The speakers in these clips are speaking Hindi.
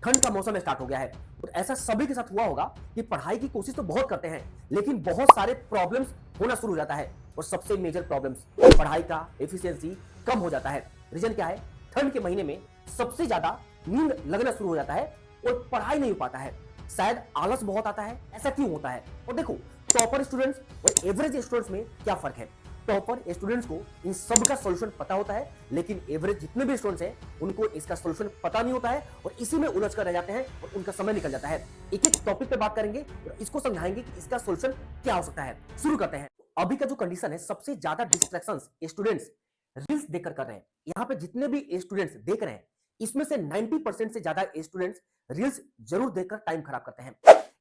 ठंड का मौसम स्टार्ट हो गया है और ऐसा सभी के साथ हुआ होगा कि पढ़ाई की कोशिश तो बहुत करते हैं लेकिन बहुत सारे प्रॉब्लम्स होना शुरू हो जाता है और सबसे मेजर प्रॉब्लम्स पढ़ाई का एफिशिएंसी कम हो जाता है। रीजन क्या है? ठंड के महीने में सबसे ज्यादा नींद लगना शुरू हो जाता है और पढ़ाई नहीं हो पाता है। शायद आलस बहुत आता है। ऐसा क्यों होता है? और देखो, टॉपर स्टूडेंट्स और एवरेज स्टूडेंट्स में क्या फर्क है। टॉपर स्टूडेंट्स को इन सब का सॉल्यूशन पता होता है लेकिन एवरेज जितने भी स्टूडेंट्स हैं उनको इसका सॉल्यूशन पता नहीं होता है और इसी में उलझ कर रह जाते हैं और उनका समय निकल जाता है। एक एक टॉपिक पे बात करेंगे और इसको समझाएंगे कि इसका सॉल्यूशन क्या हो सकता है। शुरू करते हैं। अभी का जो कंडीशन है, सबसे ज्यादा डिस्ट्रैक्शंस स्टूडेंट्स रील्स देखकर कर रहे हैं। यहाँ पे जितने भी स्टूडेंट्स देख रहे हैं इसमें से 90% से ज्यादा स्टूडेंट्स रील्स जरूर देखकर टाइम खराब करते हैं।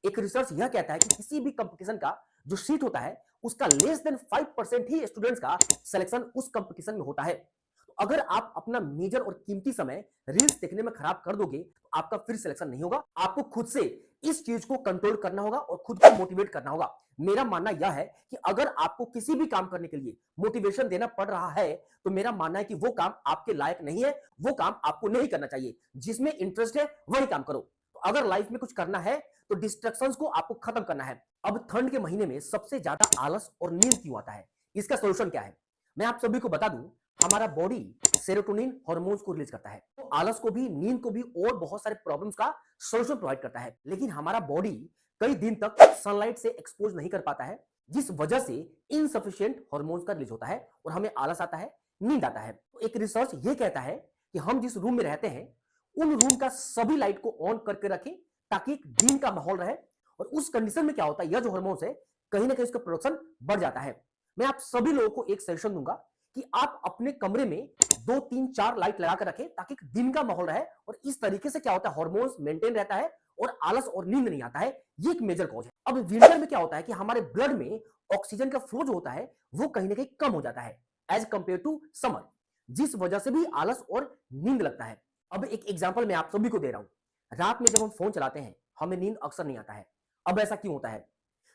एक रिसर्च यह कहता है कि किसी भी कंपटीशन का जो सीट होता है उसका लेस देन 5% ही स्टूडेंट्स का सिलेक्शन उस कंपटीशन में होता है। तो अगर आप अपना मेजर और कीमती समय रील्स देखने में खराब कर दोगे तो आपका फिर सिलेक्शन नहीं होगा। आपको खुद से इस चीज को कंट्रोल करना होगा और खुद को मोटिवेट करना होगा। मेरा मानना यह है कि अगर आपको किसी भी काम करने के लिए मोटिवेशन देना पड़ रहा है तो मेरा मानना है कि वो काम आपके लायक नहीं है, वो काम आपको नहीं करना चाहिए। जिसमें इंटरेस्ट है वही काम करो। तो अगर लाइफ में कुछ करना है तो डिस्ट्रैक्शंस को आपको खत्म करना है। अब ठंड के महीने में सबसे ज्यादा आलस और नींद क्यों आता है, इसका सॉल्यूशन क्या है? मैं आप सभी को बता दूं, हमारा बॉडी सेरोटोनिन हार्मोन्स को रिलीज करता है। तो आलस को भी, नींद को भी और बहुत सारे प्रॉब्लम्स का सॉल्यूशन प्रोवाइड करता है। लेकिन हमारा बॉडी कई दिन तक सनलाइट से एक्सपोज नहीं कर पाता है जिस वजह से इनसफिशिएंट हार्मोन्स का रिलीज होता है और हमें आलस आता है, नींद आता है। तो एक रिसर्च ये कहता है कि हम जिस रूम में रहते हैं उन रूम का सभी लाइट को ऑन करके रखें ताकि एक दिन का माहौल रहे। और उस कंडीशन में क्या होता है, यह जो हार्मोन्स है कहीं ना कहीं इसका प्रोडक्शन बढ़ जाता है। मैं आप सभी लोगों को एक सजेशन दूंगा कि आप अपने कमरे में 2 3 4 लाइट लगा कर रखें ताकि एक दिन का माहौल रहे और इस तरीके से क्या होता है, हार्मोन्स मेंटेन रहता है और आलस और नींद नहीं आता है। ये एक मेजर कॉज है। अब विंटर में क्या होता है कि हमारे ब्लड में ऑक्सीजन का फ्लो जो होता है वो कहीं ना कहीं कम हो जाता है एज कंपेयर टू समर, जिस वजह से भी आलस और नींद लगता है। अब एक एग्जांपल मैं आप सभी को दे रहा हूं। रात में जब हम फोन चलाते हैं हमें नींद अक्सर नहीं आता है। अब ऐसा क्यों होता है?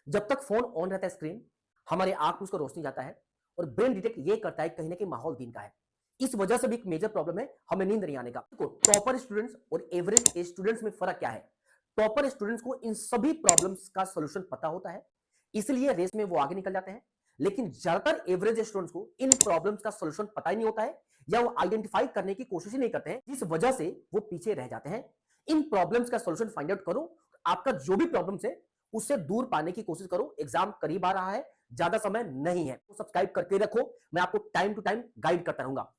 जब तक फोन ऑन रहता है स्क्रीन, हमारे आंख में उसका रोशनी जाता है और ब्रेन डिटेक्ट ये करता है कहीं ना कहीं माहौल दिन का है। इस वजह से भी एक मेजर प्रॉब्लम है हमें नींद नहीं आने का। देखो, टॉपर स्टूडेंट्स और एवरेज स्टूडेंट्स में फर्क क्या है। टॉपर स्टूडेंट्स को इन सभी प्रॉब्लम्स का सोल्यूशन पता होता है इसलिए रेस में वो आगे निकल जाते हैं। लेकिन ज्यादातर एवरेज स्टूडेंट्स को इन प्रॉब्लम्स का सोल्यूशन पता ही नहीं होता है या वो आइडेंटिफाई करने की कोशिश ही नहीं करते हैं, जिस वजह से वो पीछे रह जाते हैं। इन प्रॉब्लम्स का सोल्यूशन फाइंड आउट करो। आपका जो भी प्रॉब्लम्स है उससे दूर पाने की कोशिश करो। एग्जाम करीब आ रहा है, ज्यादा समय नहीं है। तो सब्सक्राइब करके रखो, मैं आपको टाइम टू टाइम गाइड करता रहूंगा।